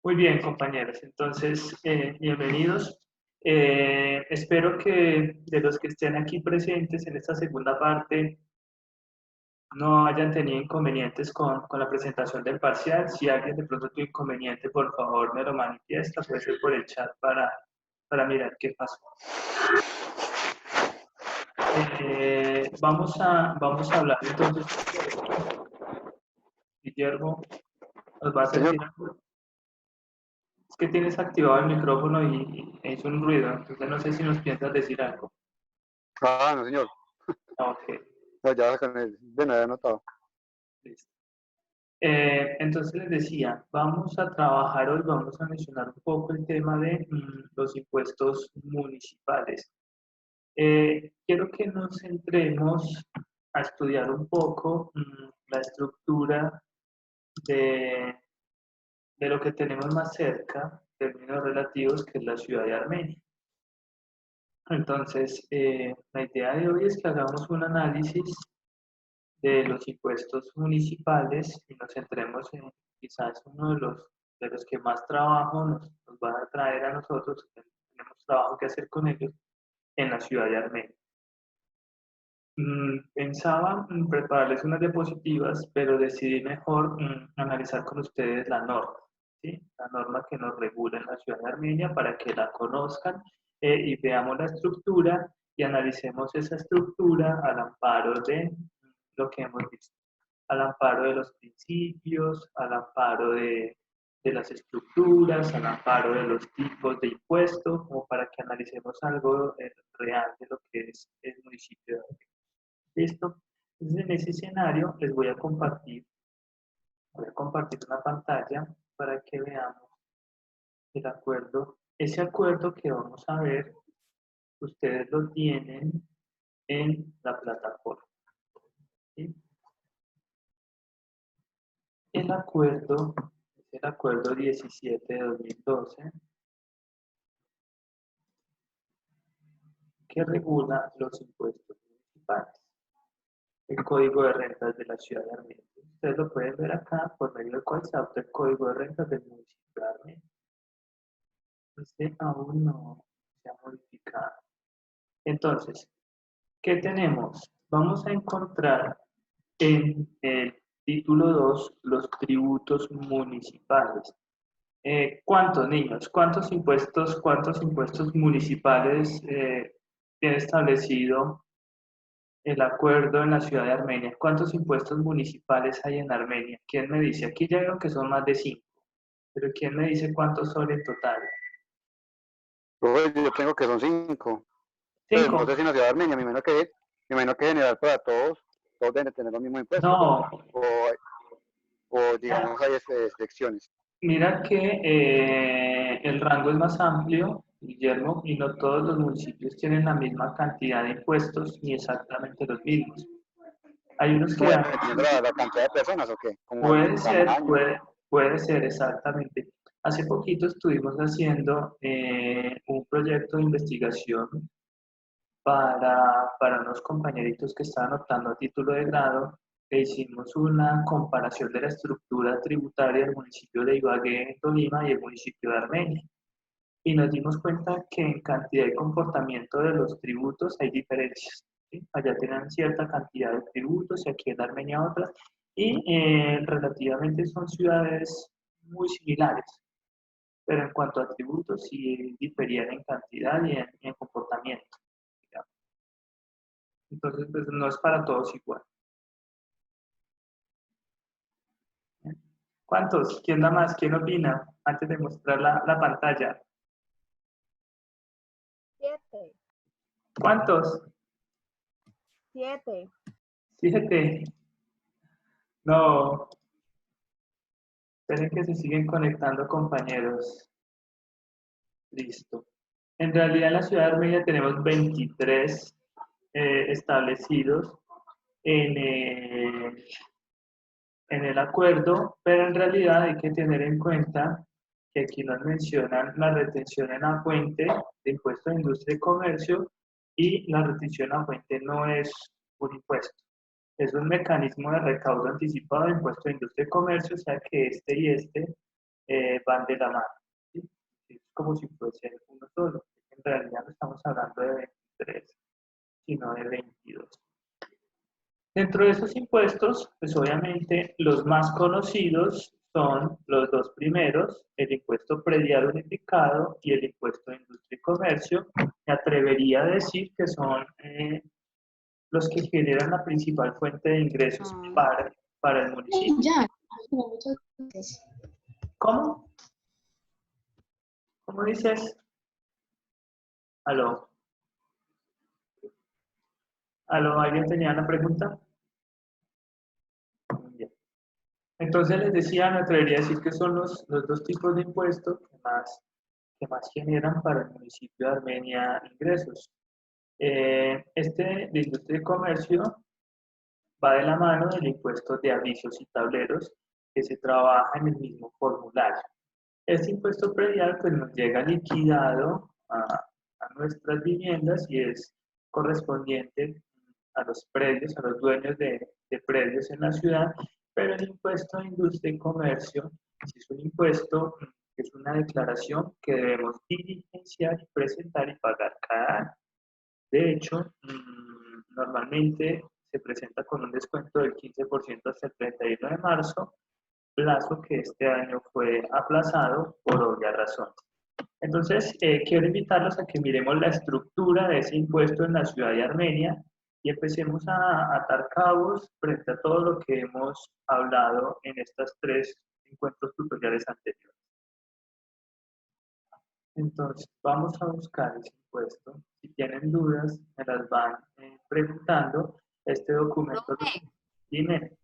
Muy bien, compañeros. Entonces, bienvenidos. Espero que de los que estén aquí presentes en esta segunda parte no hayan tenido inconvenientes con la presentación del parcial. Si alguien de pronto tuvo inconveniente, por favor me lo manifiesta. Puede ser por el chat para mirar qué pasó. Vamos a hablar entonces. Guillermo, ¿nos vas a Señor. decir algo? Es que tienes activado el micrófono y hizo un ruido, entonces no sé si nos piensas decir algo. No, señor. Ok, No, ya con el de nada anotado. listo. Entonces les decía, vamos a trabajar hoy, vamos a mencionar un poco el tema de los impuestos municipales. Quiero que nos centremos a estudiar un poco la estructura de, de lo que tenemos más cerca, términos relativos, que es la ciudad de Armenia. Entonces, la idea de hoy es que hagamos un análisis de los impuestos municipales y nos centremos en quizás uno de los que más trabajo nos van a traer a nosotros, tenemos trabajo que hacer con ellos, en la ciudad de Armenia. Pensaba prepararles unas diapositivas, pero decidí mejor analizar con ustedes la norma, ¿sí? La norma que nos regula en la ciudad de Armenia para que la conozcan y veamos la estructura y analicemos esa estructura al amparo de lo que hemos visto, al amparo de los principios, al amparo de las estructuras, al amparo de los tipos de impuestos, como para que analicemos algo real de lo que es el municipio de Armenia. ¿Listo? Entonces, en ese escenario les voy a compartir una pantalla para que veamos el acuerdo. Ese acuerdo que vamos a ver, ustedes lo tienen en la plataforma. ¿Sí? El acuerdo es el acuerdo 17 de 2012 que regula los impuestos municipales. El código de rentas de la ciudad de Armenia. Ustedes lo pueden ver acá por medio del cual se adopta el código de rentas del municipio de Armenia. Este aún no se ha modificado. Entonces, ¿qué tenemos? Vamos a encontrar en el título 2 los tributos municipales. ¿Cuántos niños? Cuántos impuestos municipales tiene establecido el acuerdo en la ciudad de Armenia? ¿Cuántos impuestos municipales hay en Armenia? ¿Quién me dice? Aquí ya veo que son más de 5, pero ¿quién me dice cuántos son en total? Pues yo tengo que son 5. Pues no sé si 5. en la ciudad de Armenia, me imagino que general para todos deben tener los mismos impuestos. No, O digamos hay excepciones. mira que el rango es más amplio, Guillermo, y no todos los municipios tienen la misma cantidad de impuestos ni exactamente los mismos. Hay unos que Como dependiendo la cantidad de personas o qué, como el puede ser, tamaño. puede ser exactamente. Hace poquito estuvimos haciendo un proyecto de investigación para unos compañeritos que estaban optando a título de grado e hicimos una comparación de la estructura tributaria del municipio de Ibagué, en Tolima, y el municipio de Armenia. Y nos dimos cuenta que en cantidad y comportamiento de los tributos hay diferencias, ¿sí? Allá tienen cierta cantidad de tributos y aquí en Armenia otras, y relativamente son ciudades muy similares, pero en cuanto a tributos sí diferían en cantidad y en comportamiento, digamos. Entonces, pues no es para todos igual. ¿Cuántos? ¿Quién da más? ¿Quién opina? Antes de mostrar la pantalla. 7. ¿Cuántos? 7. 7. No. Esperen que se siguen conectando compañeros. Listo. En realidad en la ciudad de Armenia tenemos 23 establecidos en el acuerdo, pero en realidad hay que tener en cuenta que aquí nos mencionan la retención en la fuente de impuesto de industria y comercio, y la retención a fuente no es un impuesto, es un mecanismo de recaudo anticipado de impuesto de industria y comercio, o sea que este y este van de la mano, ¿sí? Es como si fuese uno solo. En realidad no estamos hablando de 23, sino de 22. Dentro de esos impuestos, pues obviamente los más conocidos son los dos primeros, el impuesto predial unificado y el impuesto de industria y comercio. Me atrevería a decir que son los que generan la principal fuente de ingresos para el municipio. Ya, muchas gracias. ¿Cómo? ¿Cómo dices? ¿Aló? ¿Aló? ¿Alguien tenía una pregunta? Bien. Entonces les decía, me atrevería a decir que son los dos tipos de impuestos que más generan para el municipio de Armenia ingresos. Este de industria y comercio va de la mano del impuesto de avisos y tableros que se trabaja en el mismo formulario. Este impuesto predial pues, nos llega liquidado a nuestras viviendas y es correspondiente a los predios, a los dueños de predios en la ciudad, pero el impuesto de industria y comercio es un impuesto que es una declaración que debemos diligenciar, presentar y pagar cada año. De hecho, normalmente se presenta con un descuento del 15% hasta el 31 de marzo, plazo que este año fue aplazado por obvias razones. Entonces, quiero invitarlos a que miremos la estructura de ese impuesto en la ciudad de Armenia y empecemos a atar cabos frente a todo lo que hemos hablado en estos 3 encuentros tutoriales anteriores. Entonces, vamos a buscar ese impuesto. Si tienen dudas, me las van preguntando. Este documento... Dime.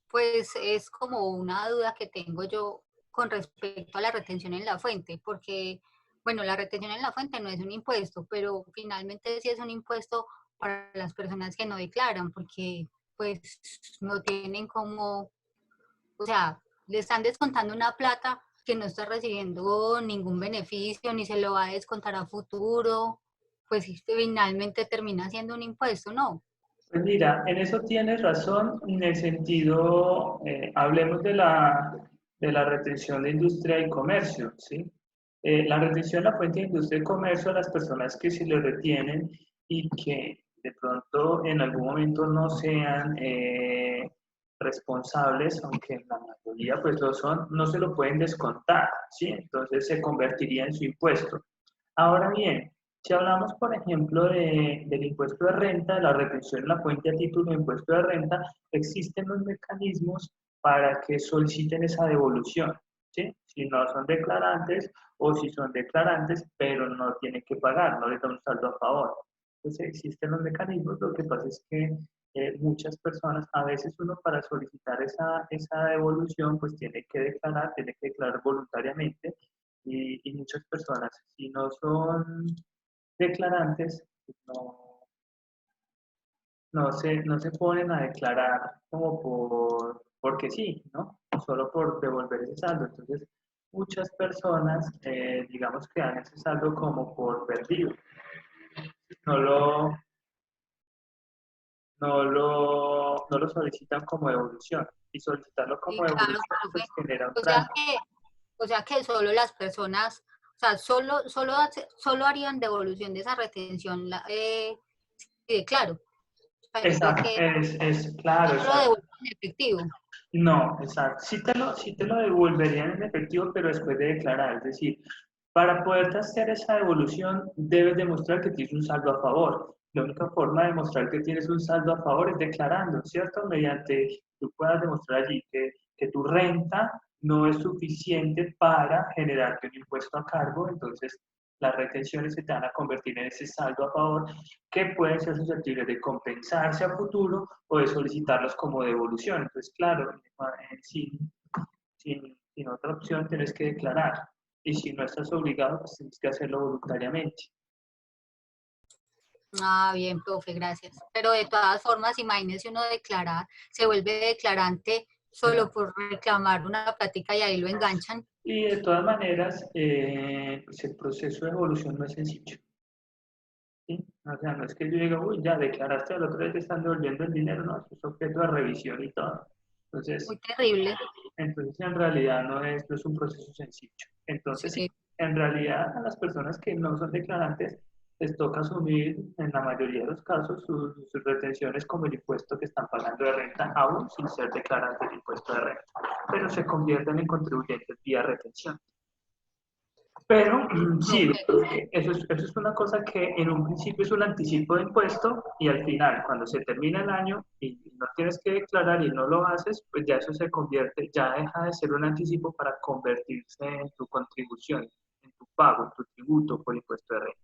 Pues es como una duda que tengo yo con respecto a la retención en la fuente, porque, bueno, la retención en la fuente no es un impuesto, pero finalmente sí es un impuesto para las personas que no declaran, porque pues no tienen como, o sea, le están descontando una plata que no está recibiendo ningún beneficio, ni se lo va a descontar a futuro, pues finalmente termina siendo un impuesto, ¿no? Pues mira, en eso tienes razón, en el sentido, hablemos de la retención de industria y comercio, ¿sí? La retención de la fuente de industria y comercio a las personas que se le retienen y que de pronto en algún momento no sean responsables, aunque en la mayoría pues lo son, no se lo pueden descontar, ¿sí? Entonces se convertiría en su impuesto. Ahora bien, si hablamos, por ejemplo, del impuesto de renta, de la retención en la fuente a título de impuesto de renta, existen los mecanismos para que soliciten esa devolución, ¿sí? Si no son declarantes o si son declarantes, pero no tienen que pagar, no les da un saldo a favor. Entonces existen los mecanismos, lo que pasa es que muchas personas, a veces uno para solicitar esa devolución, pues tiene que declarar voluntariamente y muchas personas, si no son declarantes, pues no se ponen a declarar como porque sí, ¿no? Solo por devolver ese saldo. Entonces, muchas personas, digamos que dan ese saldo como por perdido. No lo, no lo solicitan como devolución. Y solicitarlo como devolución pues genera un trámite. O sea que solo las personas, o sea, solo harían devolución de esa retención, sí, claro. Exacto, es claro. No lo devuelven en efectivo. No, exacto. Sí te lo devolverían en efectivo, pero después de declarar. Es decir, para poder hacer esa devolución, debes demostrar que tienes un saldo a favor. La única forma de demostrar que tienes un saldo a favor es declarando, ¿cierto? Mediante tú puedas demostrar allí que tu renta no es suficiente para generarte un impuesto a cargo, entonces las retenciones se te van a convertir en ese saldo a favor que pueden ser susceptibles de compensarse a futuro o de solicitarlos como devolución. Entonces, claro, sin otra opción tienes que declarar. Y si no estás obligado, pues tienes que hacerlo voluntariamente. Ah, bien, profe, gracias. Pero de todas formas, imagínese uno declarar, se vuelve declarante solo por reclamar una plática y ahí lo enganchan. Y de todas maneras, pues el proceso de evolución no es sencillo. ¿Sí? O sea, no es que yo diga, uy, ya declaraste, al otro día te están devolviendo el dinero, no, eso es objeto de revisión y todo. Entonces, Muy terrible. entonces en realidad no es un proceso sencillo. Entonces, sí, Sí. en realidad a las personas que no son declarantes les toca asumir en la mayoría de los casos sus retenciones como el impuesto que están pagando de renta, aún sin ser declarantes del impuesto de renta, pero se convierten en contribuyentes vía retención. Pero sí, Ok. eso es una cosa que en un principio es un anticipo de impuesto y al final, cuando se termina el año y no tienes que declarar y no lo haces, pues ya eso se convierte, ya deja de ser un anticipo para convertirse en tu contribución, en tu pago, en tu tributo por impuesto de renta.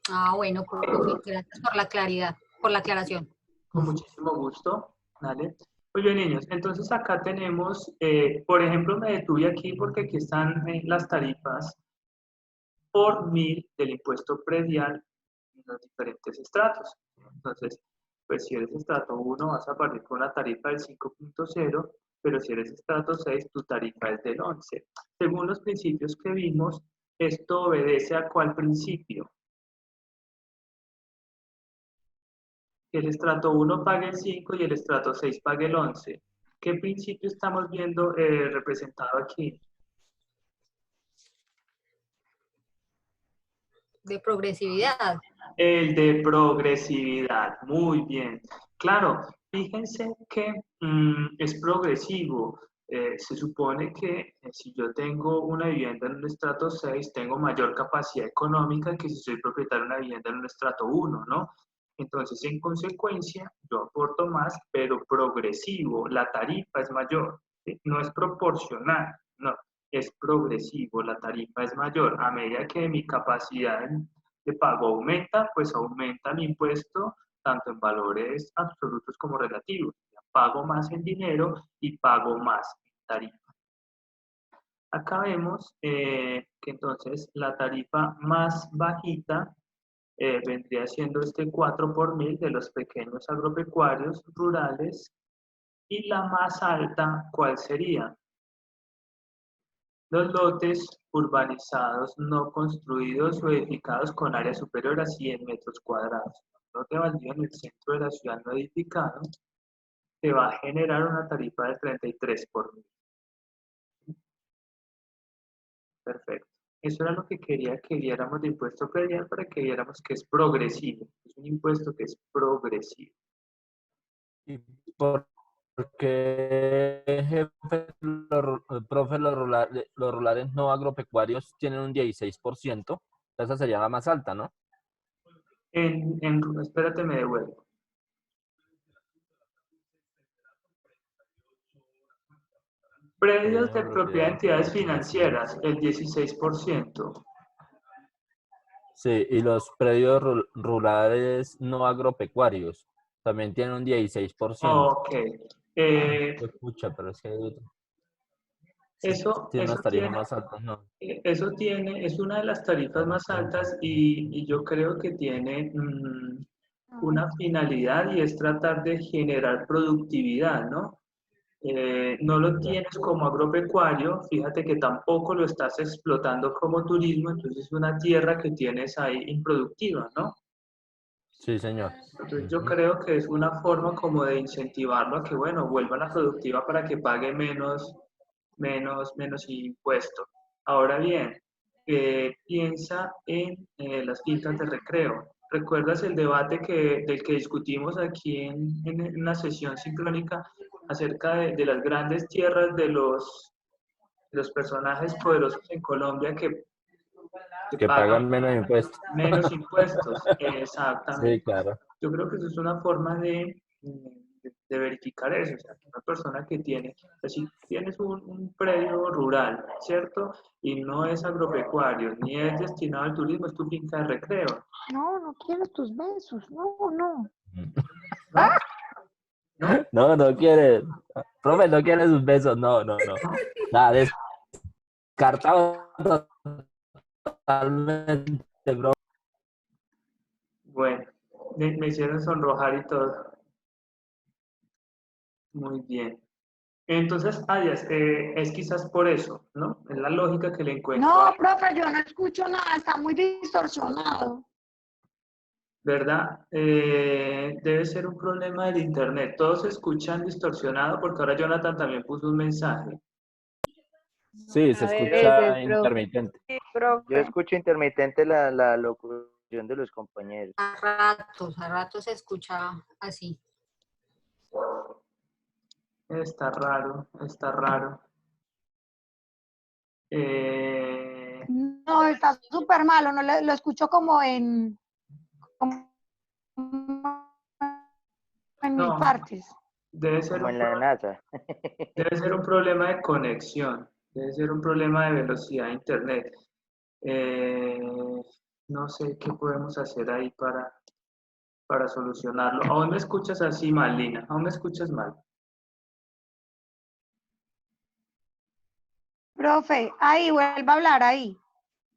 Ah, bueno, profe, gracias por la claridad, por la aclaración. Con muchísimo gusto, ¿vale? Pues bien, niños, entonces acá tenemos, por ejemplo, me detuve aquí porque aquí están las tarifas por 1000 del impuesto predial en los diferentes estratos. Entonces, pues si eres estrato 1 vas a partir con una tarifa del 5.0, pero si eres estrato 6 tu tarifa es del 11. Según los principios que vimos, esto obedece a cuál principio. Que el estrato 1 pague el 5 y el estrato 6 pague el 11. ¿Qué principio estamos viendo representado aquí? De progresividad. El de progresividad, muy bien. Claro, fíjense que es progresivo. Se supone que si yo tengo una vivienda en un estrato 6, tengo mayor capacidad económica que si soy propietario de una vivienda en un estrato 1, ¿no? Entonces, en consecuencia, yo aporto más, pero progresivo. La tarifa es mayor, ¿sí? No es proporcional, no, es progresivo. La tarifa es mayor. A medida que mi capacidad de pago aumenta, pues aumenta mi impuesto tanto en valores absolutos como relativos. Pago más en dinero y pago más en tarifa. Acá vemos que entonces la tarifa más bajita vendría siendo este 4 por 1000 de los pequeños agropecuarios rurales y la más alta, ¿cuál sería? Los lotes urbanizados no construidos o edificados con área superior a 100 metros cuadrados. Un lote baldío en el centro de la ciudad no edificado te va a generar una tarifa de 33 por 1000. Perfecto. Eso era lo que quería que viéramos de impuesto predial para que viéramos que es progresivo. Es un impuesto que es progresivo. ¿Y por qué, jefe, profe, los rurales no agropecuarios tienen un 16%? Esa sería la más alta, ¿no? Espérate, me devuelvo. Predios de propiedad de entidades financieras, el 16%. Sí, y los predios rurales no agropecuarios también tienen un 16%. Ok. Escucha, pero es que Eso, tiene eso unas tarifas tiene, más altas, ¿no? eso tiene, es una de las tarifas más altas y yo creo que tiene una finalidad y es tratar de generar productividad, ¿no? No lo Ya. tienes como agropecuario, fíjate que tampoco lo estás explotando como turismo, entonces es una tierra que tienes ahí improductiva, ¿no? Sí, señor. Entonces yo creo que es una forma como de incentivarlo a que, bueno, vuelva a la productiva para que pague menos impuestos. Ahora bien, piensa en las fincas de recreo. ¿Recuerdas el debate del que discutimos aquí en una sesión sincrónica acerca de las grandes tierras de los personajes poderosos en Colombia que Que pagan pagan menos impuestos. menos impuestos? Sí, Exactamente. claro. Yo creo que eso es una forma de verificar eso. O sea, que una persona que tiene, o sea, si tienes un predio rural, ¿cierto? Y no es agropecuario, ni es destinado al turismo, es tu finca de recreo, No, no quiero tus besos. No, no. ¿no? ¿No? No, no quiere. Profe, no quiere sus besos. No, no, no. Nada, descartado totalmente, bro. Bueno, me hicieron sonrojar y todo. Muy bien. Entonces, Arias, es quizás por eso, ¿no? Es la lógica que le encuentro No, ahí. profe, yo no escucho nada. Está muy distorsionado. ¿verdad? Debe ser un problema del internet. Todos se escuchan distorsionado porque ahora Jonathan también puso un mensaje. Sí, se A ver, escucha profe. intermitente. Sí, Yo profe. escucho intermitente la locución de los compañeros. A ratos se escucha así. Está raro, está raro. No, está súper malo, no lo escucho como como en mil No, partes. debe ser Como un en la problema. NASA. Debe ser un problema de conexión, debe ser un problema de velocidad de internet. Eh, no sé qué podemos hacer ahí para solucionarlo. Aún me escuchas así mal, Lina, aún me escuchas mal. Profe, ahí, vuelva a hablar ahí.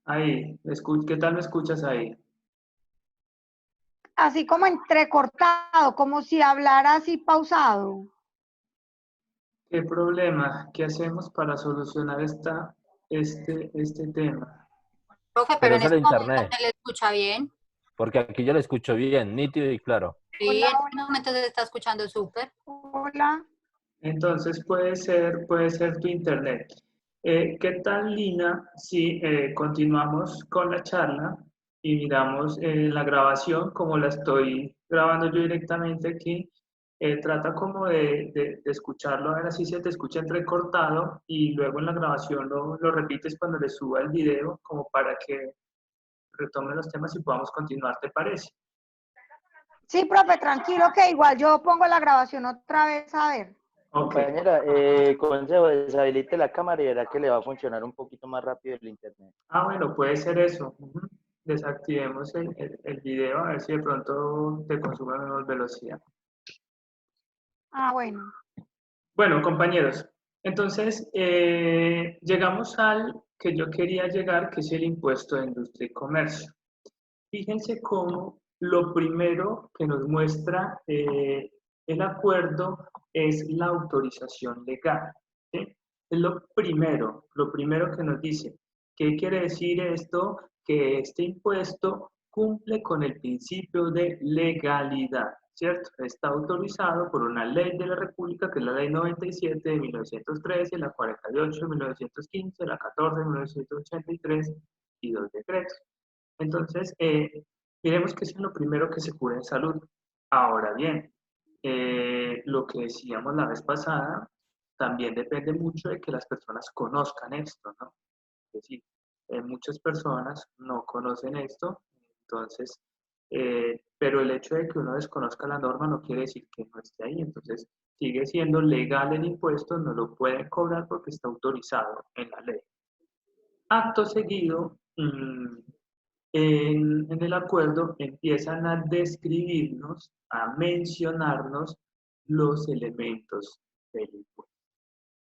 Ahí, ¿qué tal me escuchas ahí? Así como entrecortado, como si hablara así pausado. ¿Qué problema? ¿Qué hacemos para solucionar este tema? Profe, Pero pero es en el este momento internet, se le escucha bien. porque aquí yo lo escucho bien, nítido y claro. Sí, Hola, en este momento se está escuchando súper. hola. Entonces puede ser tu internet. ¿Qué tal, Lina, si continuamos con la charla y miramos la grabación, como la estoy grabando yo directamente aquí? Trata como de escucharlo, a ver si se te escucha entrecortado y luego en la grabación lo repites cuando le suba el video, como para que retome los temas y podamos continuar, ¿te parece? Sí, profe, tranquilo que igual yo pongo la grabación otra vez a ver. Ok. Compañera, consejo, deshabilite la cámara y verá que le va a funcionar un poquito más rápido el internet. Ah, bueno, puede ser eso. Ujú. Desactivemos el video a ver si de pronto te consume menos velocidad. Ah, bueno. Bueno, compañeros, entonces llegamos al que yo quería llegar, que es el impuesto de industria y comercio. Fíjense cómo lo primero que nos muestra el acuerdo es la autorización legal. ¿Sí? Es lo primero que nos dice. ¿Qué quiere decir esto? Que este impuesto cumple con el principio de legalidad, ¿cierto? Está autorizado por una ley de la República, que es la Ley 97 de 1913, la 48 de 1915, la 14 de 1983 y dos decretos. Entonces, miremos que es lo primero que se cura en salud. Ahora bien, lo que decíamos la vez pasada, también depende mucho de que las personas conozcan esto, ¿no? Es decir, muchas personas no conocen esto, entonces, pero el hecho de que uno desconozca la norma no quiere decir que no esté ahí, entonces sigue siendo legal el impuesto, no lo pueden cobrar porque está autorizado en la ley. Acto seguido, en el acuerdo empiezan a describirnos, a mencionarnos los elementos del impuesto.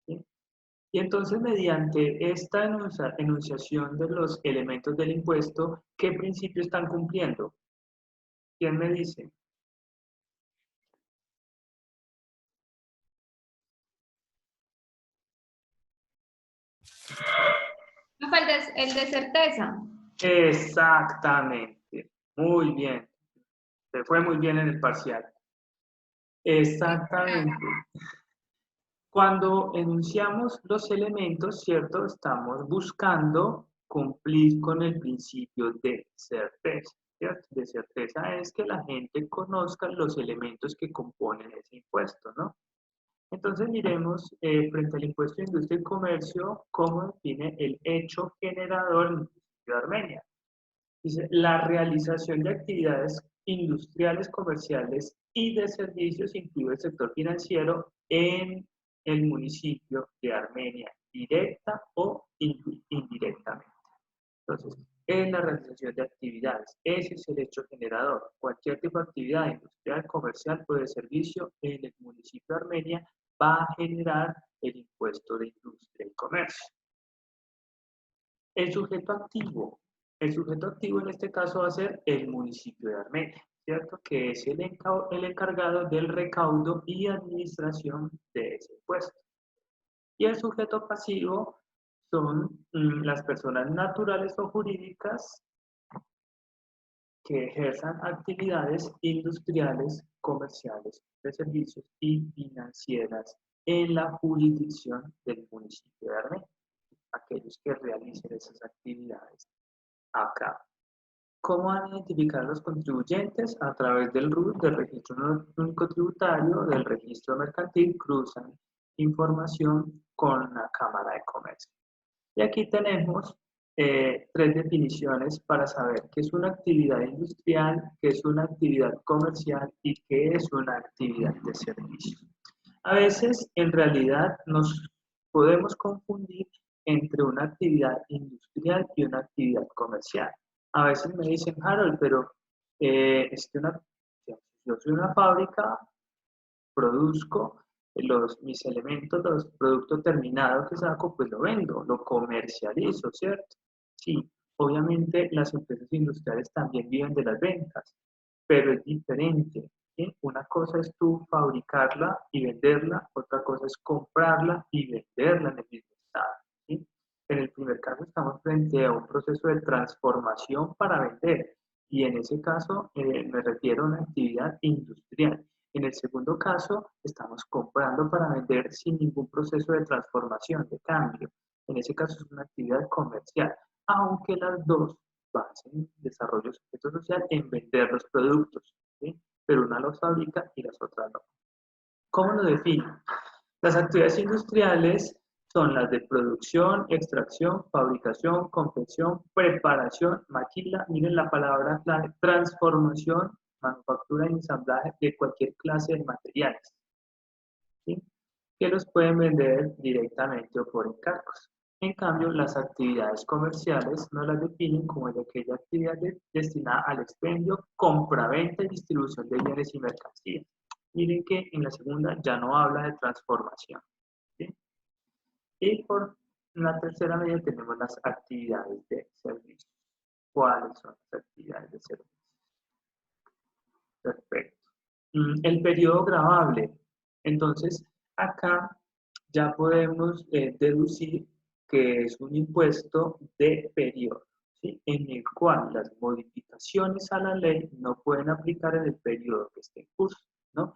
¿Sí? Y entonces, mediante esta enunciación de los elementos del impuesto, ¿qué principio están cumpliendo? ¿Quién me dice? Profe, el de certeza. Exactamente. Muy bien. Se fue muy bien en el parcial. Exactamente. Cuando enunciamos los elementos, ¿cierto? Estamos buscando cumplir con el principio de certeza, ¿cierto? De certeza es que la gente conozca los elementos que componen ese impuesto, ¿no? Entonces miremos frente al impuesto de industria y comercio, cómo define el hecho generador en el municipio de Armenia. Dice, la realización de actividades industriales, comerciales y de servicios, incluido el sector financiero, en el municipio de Armenia, directa o indirectamente. Entonces, en la realización de actividades, ese es el hecho generador. Cualquier tipo de actividad industrial, comercial o de servicio en el municipio de Armenia va a generar el impuesto de industria y comercio. El sujeto activo. El sujeto activo en este caso va a ser el municipio de Armenia, ¿cierto? Que es el encargado del recaudo y administración de ese impuesto. Y el sujeto pasivo son las personas naturales o jurídicas que ejerzan actividades industriales, comerciales, de servicios y financieras en la jurisdicción del municipio de Armenia. Aquellos que realicen esas actividades acá. ¿Cómo van a identificar a los contribuyentes? A través del RUT, del Registro Único Tributario, del Registro Mercantil, cruzan información con la Cámara de Comercio. Y aquí tenemos 3 definiciones para saber qué es una actividad industrial, qué es una actividad comercial y qué es una actividad de servicio. A veces, en realidad, nos podemos confundir entre una actividad industrial y una actividad comercial. A veces me dicen, Harold, pero yo soy una fábrica, produzco mis elementos, los productos terminados que saco, pues lo vendo, lo comercializo, ¿cierto? Sí, obviamente las empresas industriales también viven de las ventas, pero es diferente, ¿sí? Una cosa es tú fabricarla y venderla, otra cosa es comprarla y venderla en el mismo estado, ¿sí? En el primer caso estamos frente a un proceso de transformación para vender y en ese caso me refiero a una actividad industrial. En el segundo caso, estamos comprando para vender sin ningún proceso de transformación, de cambio. En ese caso es una actividad comercial, aunque las dos basen desarrollo sujeto social en vender los productos, ¿sí? Pero una los fabrica y las otras no. ¿Cómo lo definen? Las actividades industriales son las de producción, extracción, fabricación, confección, preparación, maquila, miren la palabra clave, transformación, manufactura y ensamblaje de cualquier clase de materiales, ¿sí? Que los pueden vender directamente o por encargos. En cambio, las actividades comerciales no las definen como de aquella actividad destinada al expendio, compra-venta y distribución de bienes y mercancías. Miren que en la segunda ya no habla de transformación, ¿sí? Y por la tercera medida tenemos las actividades de servicio. ¿Cuáles son las actividades de servicio? Perfecto. El periodo gravable. Entonces, acá ya podemos deducir que es un impuesto de periodo, ¿sí? En el cual las modificaciones a la ley no pueden aplicar en el periodo que esté en curso, ¿no?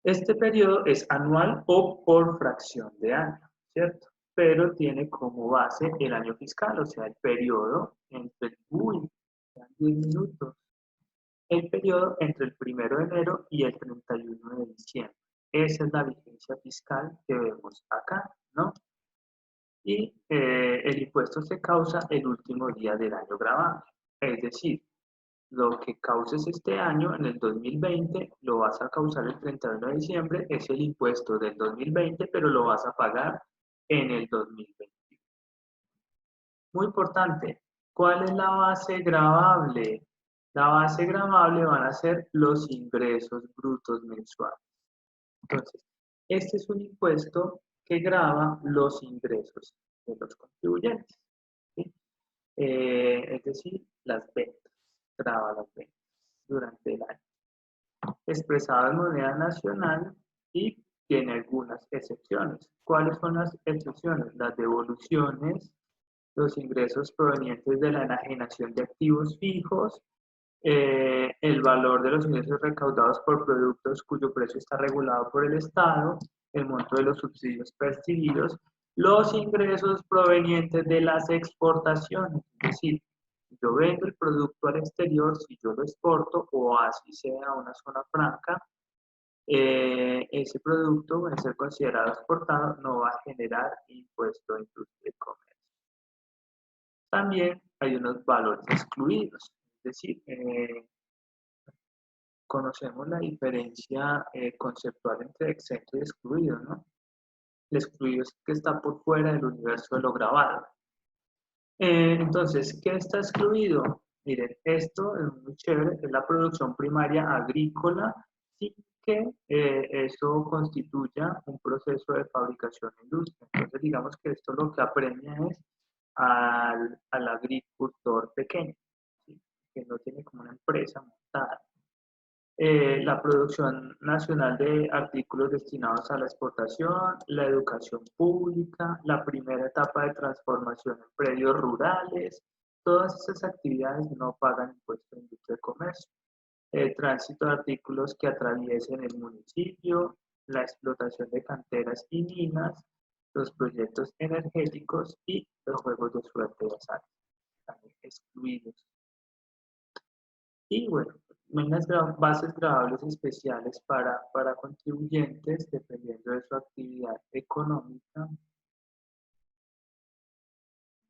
Este periodo es anual o por fracción de año, ¿cierto? Pero tiene como base el año fiscal, o sea, el periodo entre el 10 minutos. El periodo entre el 1 de enero y el 31 de diciembre. Esa es la vigencia fiscal que vemos acá, ¿no? Y el impuesto se causa el último día del año gravable. Es decir, lo que causes este año, en el 2020, lo vas a causar el 31 de diciembre, es el impuesto del 2020, pero lo vas a pagar en el 2021. Muy importante, ¿cuál es la base gravable? La base gravable van a ser los ingresos brutos mensuales. Entonces, este es un impuesto que grava los ingresos de los contribuyentes, ¿sí? Es decir, las ventas, grava las ventas durante el año. Expresado en moneda nacional y tiene algunas excepciones. ¿Cuáles son las excepciones? Las devoluciones, los ingresos provenientes de la enajenación de activos fijos, el valor de los ingresos recaudados por productos cuyo precio está regulado por el Estado, el monto de los subsidios percibidos, los ingresos provenientes de las exportaciones, es decir, si yo vendo el producto al exterior, si yo lo exporto o así sea a una zona franca, ese producto va a ser considerado exportado, no va a generar impuesto de industria y comercio. También hay unos valores excluidos, es decir, conocemos la diferencia conceptual entre exento y excluido, ¿no? El excluido es que está por fuera del universo de lo grabado. Entonces, ¿qué está excluido? Miren, esto es muy chévere, es la producción primaria agrícola, sin que eso constituya un proceso de fabricación de industria. Entonces, digamos que esto lo que apremia es al agricultor pequeño, ¿sí? Que no tiene como una empresa montada. La producción nacional de artículos destinados a la exportación, la educación pública, la primera etapa de transformación en predios rurales, Todas esas actividades no pagan impuesto de industria y comercio. El tránsito de artículos que atraviesen el municipio, la explotación de canteras y minas, los proyectos energéticos y los juegos de suerte de azar están excluidos. Y bueno, unas bases grabables especiales para contribuyentes dependiendo de su actividad económica.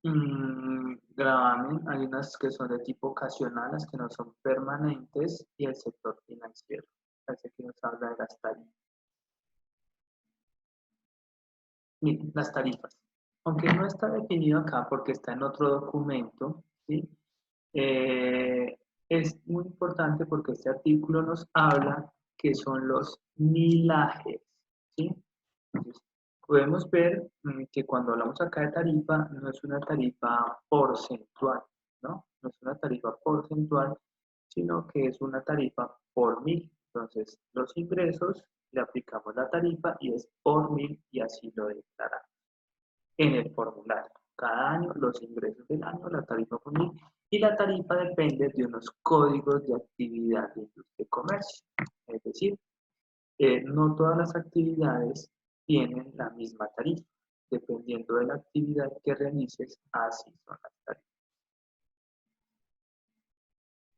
Gravamen, hay unas que son de tipo ocasional, las que no son permanentes, y el sector financiero, parece que nos habla de las tarifas. Miren, las tarifas, aunque no está definido acá porque está en otro documento, ¿sí? Es muy importante porque este artículo nos habla que son los millajes, ¿sí? Entonces, podemos ver que cuando hablamos acá de tarifa, no es una tarifa porcentual, ¿no? No es una tarifa porcentual, sino que es una tarifa por mil. Entonces, los ingresos, le aplicamos la tarifa y es por mil y así lo declaramos en el formulario. Cada año, los ingresos del año, la tarifa por mil, y la tarifa depende de unos códigos de actividad de industria y comercio. Es decir, no todas las actividades tienen la misma tarifa. Dependiendo de la actividad que realices, así son las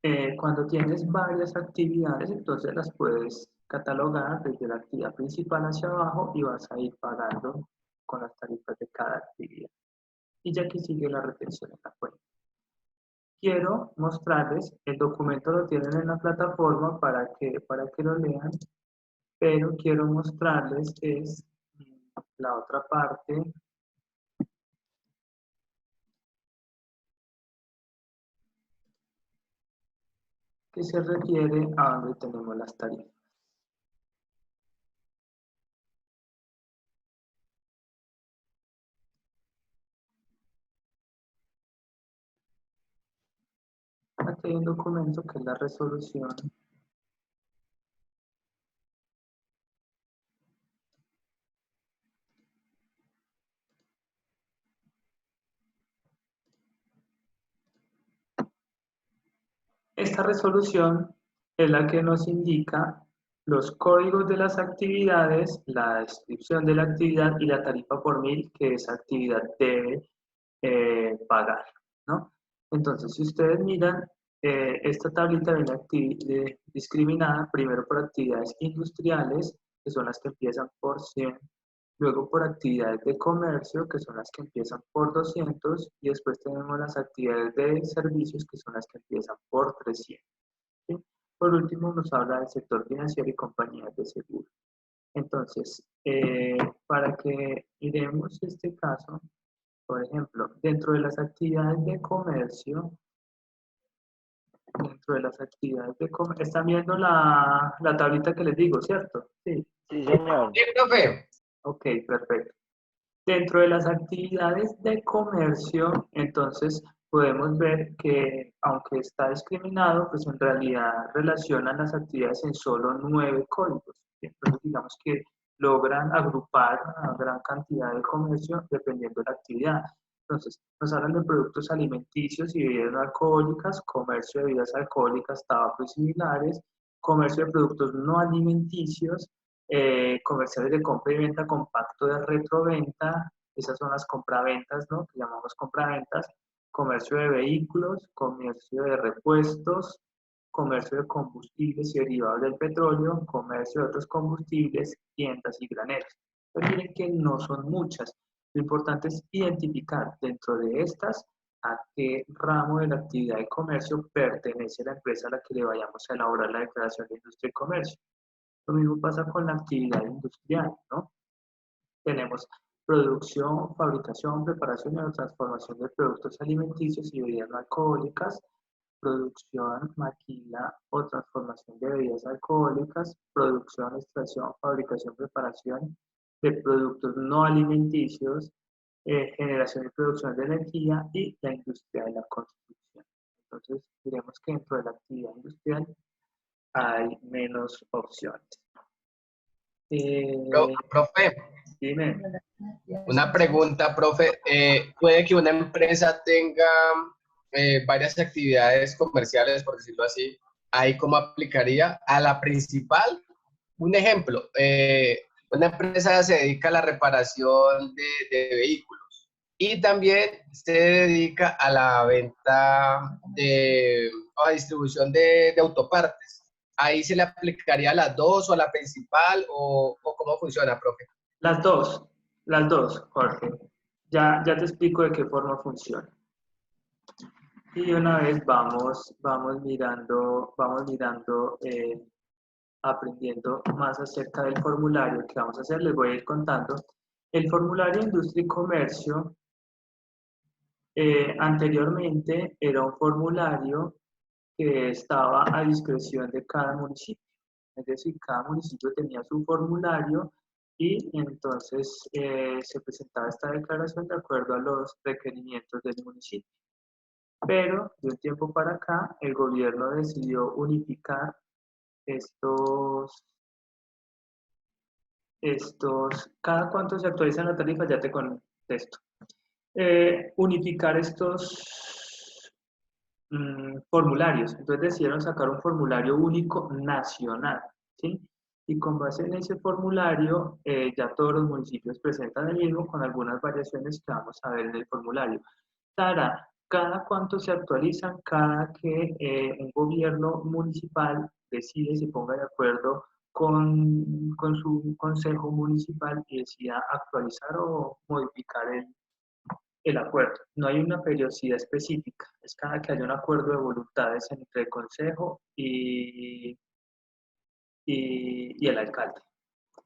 tarifas. Cuando tienes varias actividades, entonces las puedes catalogar desde la actividad principal hacia abajo y vas a ir pagando con las tarifas de cada actividad. Y ya que sigue la retención en la cuenta. Quiero mostrarles, el documento lo tienen en la plataforma para que lo lean, pero quiero mostrarles es la otra parte que se refiere a donde tenemos las tarifas. Aquí hay un documento que es la resolución. Esta resolución es la que nos indica los códigos de las actividades, la descripción de la actividad y la tarifa por mil que esa actividad debe pagar, ¿no? Entonces, si ustedes miran, esta tablita viene discriminada primero por actividades industriales, que son las que empiezan por 100, luego por actividades de comercio, que son las que empiezan por 200, y después tenemos las actividades de servicios, que son las que empiezan por 300. ¿Sí? Por último, nos habla del sector financiero y compañías de seguro. Entonces, para que miremos este caso, por ejemplo, dentro de las actividades de comercio, están viendo la tablita que les digo, ¿cierto? Sí. Sí, señor. Sí, profe. Ok, perfecto. Dentro de las actividades de comercio, entonces podemos ver que aunque está discriminado, pues en realidad relacionan las actividades en solo 9 códigos. Entonces digamos que logran agrupar una gran cantidad de comercio dependiendo de la actividad. Entonces, nos hablan de productos alimenticios y bebidas no alcohólicas, comercio de bebidas alcohólicas, tabaco y similares, comercio de productos no alimenticios, comerciales de compra y venta con pacto de retroventa, esas son las compraventas, ¿no? Que llamamos compraventas, comercio de vehículos, comercio de repuestos, comercio de combustibles y derivados del petróleo, comercio de otros combustibles, tiendas y graneros. Pero miren que no son muchas. Lo importante es identificar dentro de estas a qué ramo de la actividad de comercio pertenece la empresa a la que le vayamos a elaborar la declaración de industria y comercio. Lo mismo pasa con la actividad industrial, ¿no? Tenemos producción, fabricación, preparación o transformación de productos alimenticios y bebidas no alcohólicas, producción, maquila o transformación de bebidas alcohólicas, producción, extracción, fabricación, preparación de productos no alimenticios, generación y producción de energía y la industria de la construcción. Entonces, diremos que dentro de la actividad industrial hay menos opciones. Profe, Dime. una pregunta, profe. ¿Puede que una empresa tenga varias actividades comerciales, por decirlo así, ahí cómo aplicaría a la principal. Un ejemplo, una empresa se dedica a la reparación de vehículos y también se dedica a la venta o a distribución de autopartes. ¿Ahí se le aplicaría a las dos o a la principal o cómo funciona, profe? Las dos, Jorge. Ya te explico de qué forma funciona. Y una vez vamos mirando, aprendiendo más acerca del formulario que vamos a hacer, les voy a ir contando. El formulario de Industria y Comercio anteriormente era un formulario que estaba a discreción de cada municipio. Es decir, cada municipio tenía su formulario y entonces se presentaba esta declaración de acuerdo a los requerimientos del municipio. Pero de un tiempo para acá, el gobierno decidió unificar cada cuánto se actualizan las tarifas, ya te contesto. Unificar estos formularios. Entonces decidieron sacar un formulario único nacional, ¿sí? Y con base en ese formulario, ya todos los municipios presentan el mismo con algunas variaciones que vamos a ver en el formulario. Sara, ¿cada cuánto se actualizan? Cada que un gobierno municipal decide, se ponga de acuerdo con su consejo municipal y decida actualizar o modificar el acuerdo. No hay una periodicidad específica, es cada que haya un acuerdo de voluntades entre el consejo y el alcalde.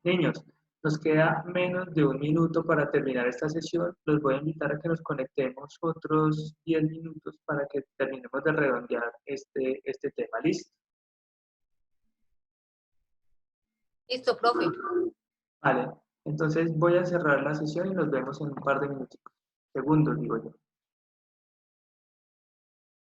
Niños, nos queda menos de un minuto para terminar esta sesión. Los voy a invitar a que nos conectemos otros 10 minutos para que terminemos de redondear este tema. ¿Listo? Listo, profe. Vale, entonces voy a cerrar la sesión y nos vemos en un par de minutos. Segundos, digo yo.